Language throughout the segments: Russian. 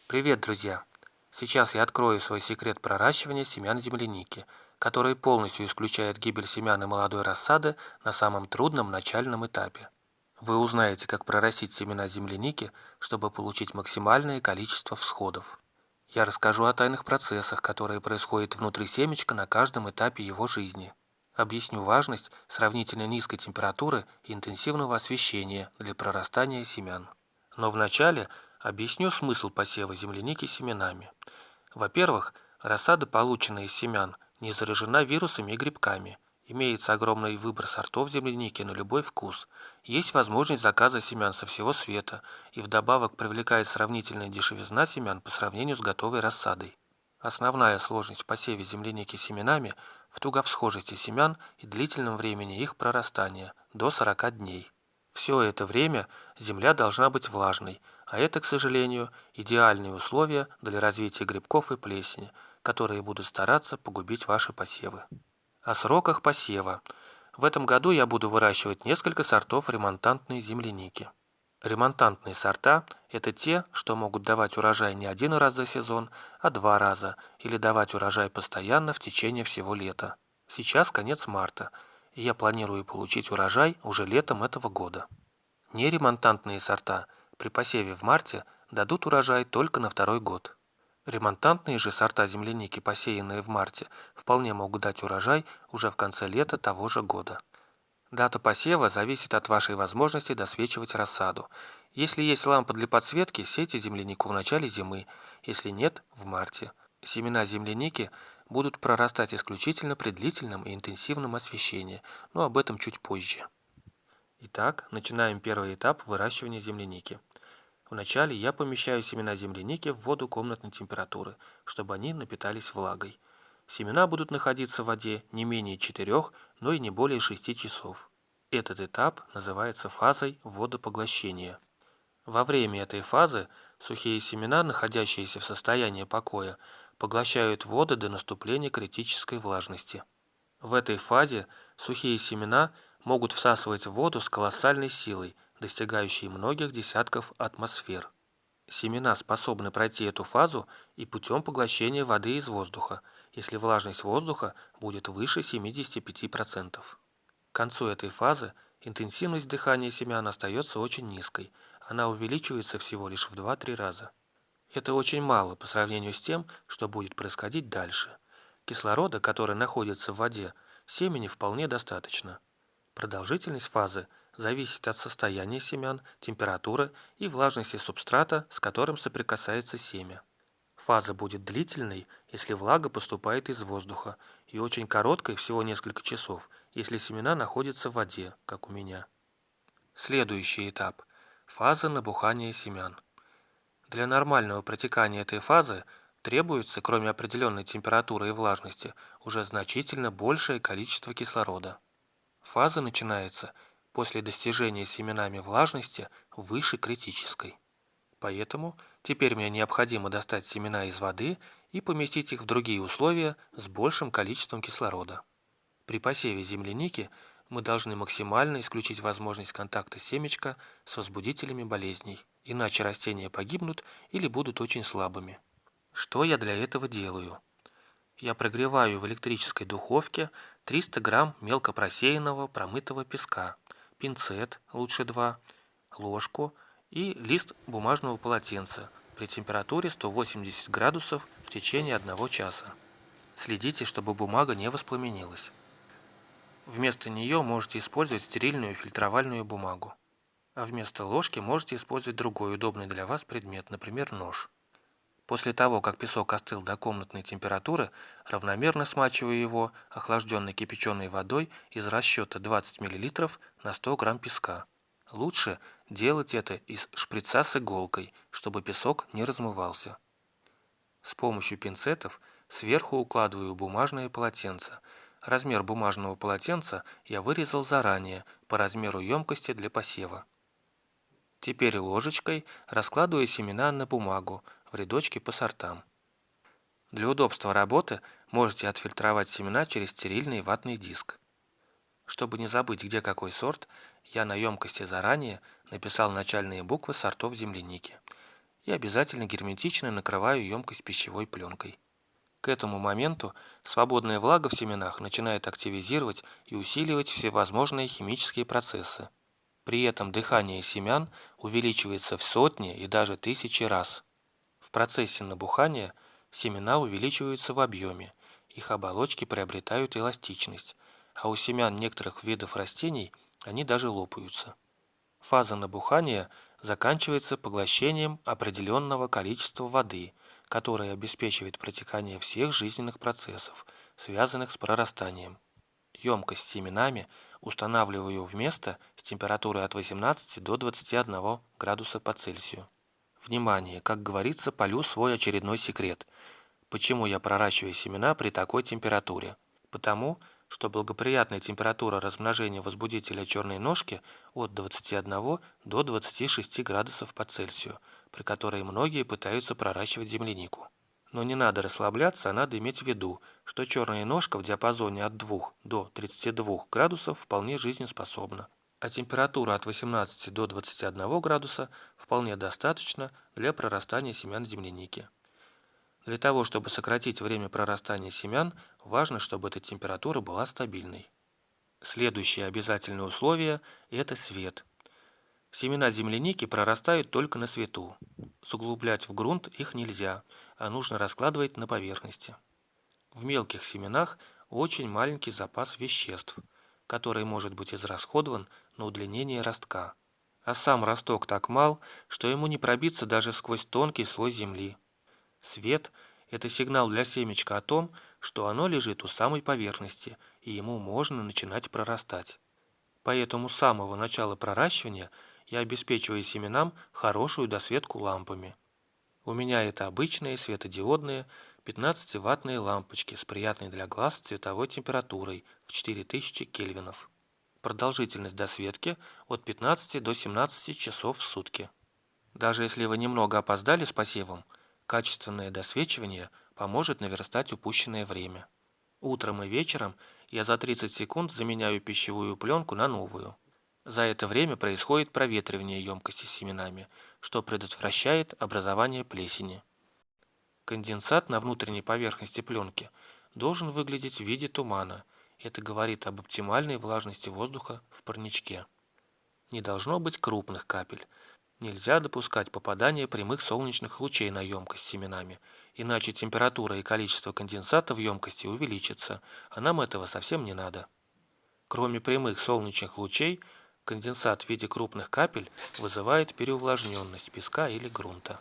Привет, друзья! Сейчас я открою свой секрет проращивания семян земляники, который полностью исключает гибель семян и молодой рассады на самом трудном начальном этапе. Вы узнаете, как прорастить семена земляники, чтобы получить максимальное количество всходов. Я расскажу о тайных процессах, которые происходят внутри семечка на каждом этапе его жизни. Объясню важность сравнительно низкой температуры и интенсивного освещения для прорастания семян. Но вначале объясню смысл посева земляники семенами. Во-первых, рассада, полученная из семян, не заражена вирусами и грибками. Имеется огромный выбор сортов земляники на любой вкус. Есть возможность заказа семян со всего света, и вдобавок привлекает сравнительная дешевизна семян по сравнению с готовой рассадой. Основная сложность в посеве земляники семенами в туговсхожести семян и длительном времени их прорастания – до 40 дней. Все это время земля должна быть влажной, а это, к сожалению, идеальные условия для развития грибков и плесени, которые будут стараться погубить ваши посевы. О сроках посева. В этом году я буду выращивать несколько сортов ремонтантной земляники. Ремонтантные сорта – это те, что могут давать урожай не один раз за сезон, а 2 раза, или давать урожай постоянно в течение всего лета. Сейчас конец марта, и я планирую получить урожай уже летом этого года. Неремонтантные сорта при посеве в марте дадут урожай только на второй год. Ремонтантные же сорта земляники, посеянные в марте, вполне могут дать урожай уже в конце лета того же года. Дата посева зависит от вашей возможности досвечивать рассаду. Если есть лампа для подсветки, сейте землянику в начале зимы, если нет – в марте. Семена земляники будут прорастать исключительно при длительном и интенсивном освещении, но об этом чуть позже. Итак, начинаем первый этап выращивания земляники. Вначале я помещаю семена земляники в воду комнатной температуры, чтобы они напитались влагой. Семена будут находиться в воде не менее 4, но и не более 6 часов. Этот этап называется фазой водопоглощения. Во время этой фазы сухие семена, находящиеся в состоянии покоя, поглощают воду до наступления критической влажности. В этой фазе сухие семена могут всасывать воду с колоссальной силой, достигающей многих десятков атмосфер. Семена способны пройти эту фазу и путем поглощения воды из воздуха, если влажность воздуха будет выше 75%. К концу этой фазы интенсивность дыхания семян остается очень низкой, она увеличивается всего лишь в 2-3 раза. Это очень мало по сравнению с тем, что будет происходить дальше. Кислорода, который находится в воде, семени вполне достаточно. Продолжительность фазы зависит от состояния семян, температуры и влажности субстрата, с которым соприкасается семя. Фаза будет длительной, если влага поступает из воздуха, и очень короткой, всего несколько часов, если семена находятся в воде, как у меня. Следующий этап – фаза набухания семян. Для нормального протекания этой фазы требуется, кроме определенной температуры и влажности, уже значительно большее количество кислорода. Фаза начинается после достижения семенами влажности выше критической. Поэтому теперь мне необходимо достать семена из воды и поместить их в другие условия с большим количеством кислорода. При посеве земляники мы должны максимально исключить возможность контакта семечка с возбудителями болезней, иначе растения погибнут или будут очень слабыми. Что я для этого делаю? Я прогреваю в электрической духовке 300 грамм мелко просеянного промытого песка, пинцет, лучше 2, ложку и лист бумажного полотенца при температуре 180 градусов в течение 1 часа. Следите, чтобы бумага не воспламенилась. Вместо нее можете использовать стерильную фильтровальную бумагу. А вместо ложки можете использовать другой удобный для вас предмет, например, нож. После того, как песок остыл до комнатной температуры, равномерно смачиваю его охлажденной кипяченой водой из расчета 20 мл на 100 грамм песка. Лучше делать это из шприца с иголкой, чтобы песок не размывался. С помощью пинцетов сверху укладываю бумажное полотенце. Размер бумажного полотенца я вырезал заранее по размеру емкости для посева. Теперь ложечкой раскладываю семена на бумагу в рядочки по сортам. Для удобства работы можете отфильтровать семена через стерильный ватный диск. Чтобы не забыть, где какой сорт, я на емкости заранее написал начальные буквы сортов земляники. и обязательно герметично накрываю емкость пищевой пленкой. К этому моменту свободная влага в семенах начинает активизировать и усиливать всевозможные химические процессы. При этом дыхание семян увеличивается в сотни и даже тысячи раз. В процессе набухания семена увеличиваются в объеме, их оболочки приобретают эластичность, а у семян некоторых видов растений они даже лопаются. Фаза набухания заканчивается поглощением определенного количества воды, которое обеспечивает протекание всех жизненных процессов, связанных с прорастанием. Емкость с семенами устанавливаю в место с температурой от 18 до 21 градуса по Цельсию. Внимание, как говорится, полю свой очередной секрет. Почему я проращиваю семена при такой температуре? Потому, что благоприятная температура размножения возбудителя черной ножки от 21 до 26 градусов по Цельсию, при которой многие пытаются проращивать землянику. Но не надо расслабляться, а надо иметь в виду, что черная ножка в диапазоне от 2 до 32 градусов вполне жизнеспособна, а температура от 18 до 21 градуса вполне достаточно для прорастания семян земляники. Для того, чтобы сократить время прорастания семян, важно, чтобы эта температура была стабильной. Следующее обязательное условие – это свет. Семена земляники прорастают только на свету. Заглублять в грунт их нельзя, а нужно раскладывать на поверхности. В мелких семенах очень маленький запас веществ, который может быть израсходован на удлинение ростка. А сам росток так мал, что ему не пробиться даже сквозь тонкий слой земли. Свет – это сигнал для семечка о том, что оно лежит у самой поверхности, и ему можно начинать прорастать. Поэтому с самого начала проращивания я обеспечиваю семенам хорошую досветку лампами. У меня это обычные светодиодные 15-ваттные лампочки с приятной для глаз цветовой температурой в 4000 кельвинов. Продолжительность досветки от 15 до 17 часов в сутки. Даже если вы немного опоздали с посевом, качественное досвечивание поможет наверстать упущенное время. Утром и вечером я за 30 секунд заменяю пищевую пленку на новую. За это время происходит проветривание емкости с семенами, что предотвращает образование плесени. Конденсат на внутренней поверхности пленки должен выглядеть в виде тумана. Это говорит об оптимальной влажности воздуха в парничке. Не должно быть крупных капель. Нельзя допускать попадания прямых солнечных лучей на емкость с семенами, иначе температура и количество конденсата в емкости увеличится, а нам этого совсем не надо. Кроме прямых солнечных лучей, конденсат в виде крупных капель вызывает переувлажненность песка или грунта.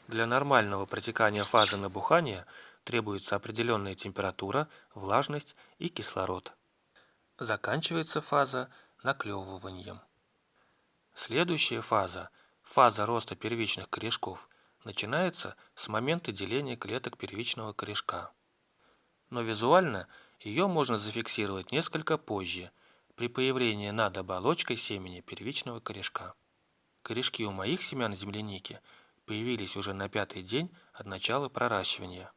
Для нормального протекания фазы набухания требуется определенная температура, влажность и кислород. Заканчивается фаза наклевыванием. Следующая фаза, фаза роста первичных корешков, начинается с момента деления клеток первичного корешка. Но визуально ее можно зафиксировать несколько позже, при появлении над оболочкой семени первичного корешка. Корешки у моих семян земляники появились уже на 5-й день от начала проращивания.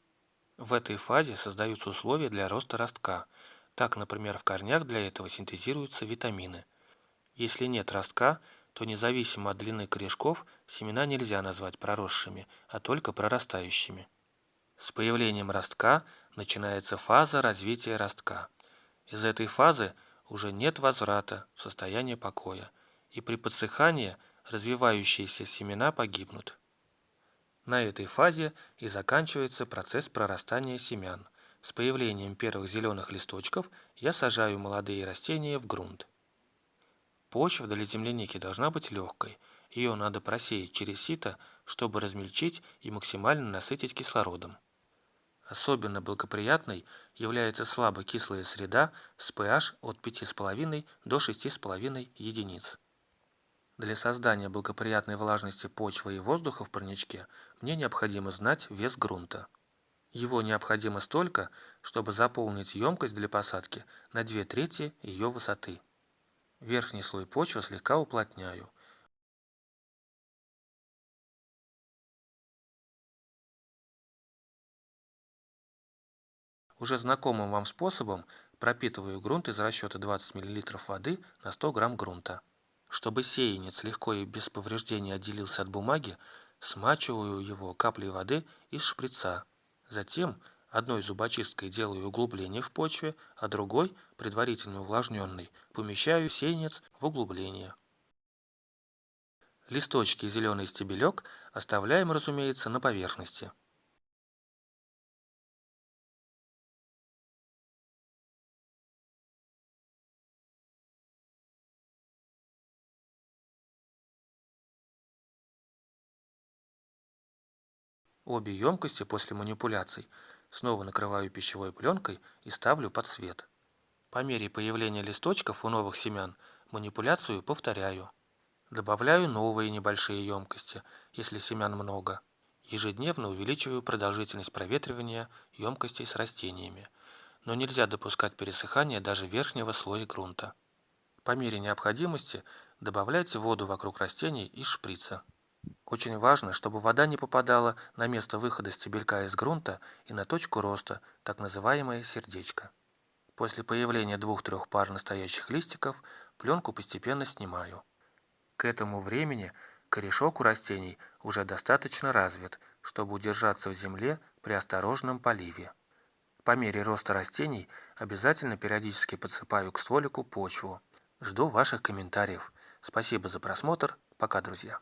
В этой фазе создаются условия для роста ростка. Так, например, в корнях для этого синтезируются витамины. Если нет ростка, то независимо от длины корешков семена нельзя назвать проросшими, а только прорастающими. С появлением ростка начинается фаза развития ростка. Из этой фазы уже нет возврата в состояние покоя, и при подсыхании развивающиеся семена погибнут. На этой фазе и заканчивается процесс прорастания семян. С появлением первых зеленых листочков я сажаю молодые растения в грунт. Почва для земляники должна быть легкой. Ее надо просеять через сито, чтобы размельчить и максимально насытить кислородом. Особенно благоприятной является слабокислая среда с pH от 5,5 до 6,5 единиц. Для создания благоприятной влажности почвы и воздуха в парничке мне необходимо знать вес грунта. Его необходимо столько, чтобы заполнить емкость для посадки на 2/3 ее высоты. Верхний слой почвы слегка уплотняю. Уже знакомым вам способом пропитываю грунт из расчета 20 мл воды на 100 грамм грунта. Чтобы сеянец легко и без повреждений отделился от бумаги, смачиваю его каплей воды из шприца. Затем одной зубочисткой делаю углубление в почве, а другой, предварительно увлажненный, помещаю сеянец в углубление. Листочки и зеленый стебелек оставляем, разумеется, на поверхности. Обе емкости после манипуляций снова накрываю пищевой пленкой и ставлю под свет. По мере появления листочков у новых семян манипуляцию повторяю. Добавляю новые небольшие емкости, если семян много. Ежедневно увеличиваю продолжительность проветривания емкостей с растениями, но нельзя допускать пересыхания даже верхнего слоя грунта. По мере необходимости добавляйте воду вокруг растений из шприца. Очень важно, чтобы вода не попадала на место выхода стебелька из грунта и на точку роста, так называемое сердечко. После появления 2-3 пар настоящих листиков пленку постепенно снимаю. К этому времени корешок у растений уже достаточно развит, чтобы удержаться в земле при осторожном поливе. По мере роста растений обязательно периодически подсыпаю к стволику почву. Жду ваших комментариев. Спасибо за просмотр. Пока, друзья.